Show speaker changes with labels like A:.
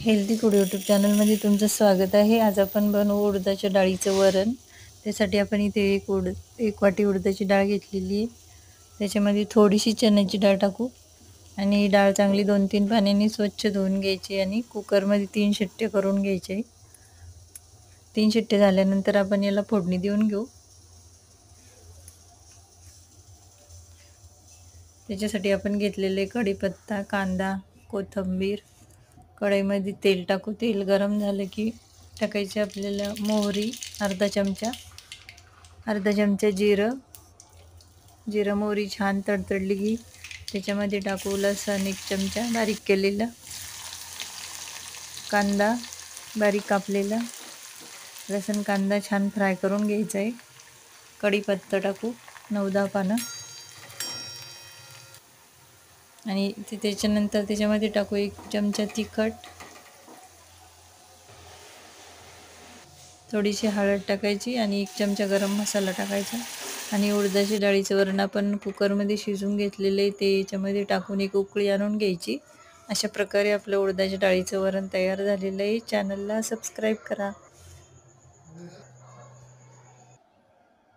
A: Healthy food YouTube चॅनलमध्ये तुमचं स्वागत आहे। आज आपण बनवू उडदाच्या डाळीचं वरण। त्यासाठी आपण इथे एक वाटी उडदाची डाळ घेतलेली आहे। त्याच्यामध्ये थोडीशी चण्याची डाळ टाकू आणि डाळ चांगली 2-3 पाण्याने स्वच्छ धुवून घ्यायची आणि कुकरमध्ये 3 शिट्टे करून घ्यायचे। 3 शिट्टे झाल्यानंतर आपण याला फोडणी देऊन घेऊ। त्याच्यासाठी आपण घेतलेले कढीपत्ता, कांदा, कोथिंबीर, कढईमध्ये तेल टाकू। तेल गरम झालं की टाकायचे आपल्याला मोहरी अर्धा चमचा जिरं मोहरी छान तडतडली की त्याच्यामध्ये टाकू लसूण 1 चमचा बारीक केलेला, कांदा बारीक कापलेला, लसूण कांदा छान फ्राय करून घ्यायचा आहे। कढीपत्ता टाकू 9-10 पानं आणि त्याच्यानंतर त्याच्यामध्ये टाकू 1 चमचा तिखट, थोडीशी हळद टाकायची आणि 1 चमचा गरम मसाला टाकायचा आणि उडदाच्या डाळीचं वरण आपण कुकरमध्ये शिजवून घेतलेले ते याच्यामध्ये टाकून 1 उकळी आणून घ्यायची। अशा प्रकारे आपलं उडदाच्या डाळीचं वरण तयार झालेलं आहे। चॅनलला सबस्क्राईब करा।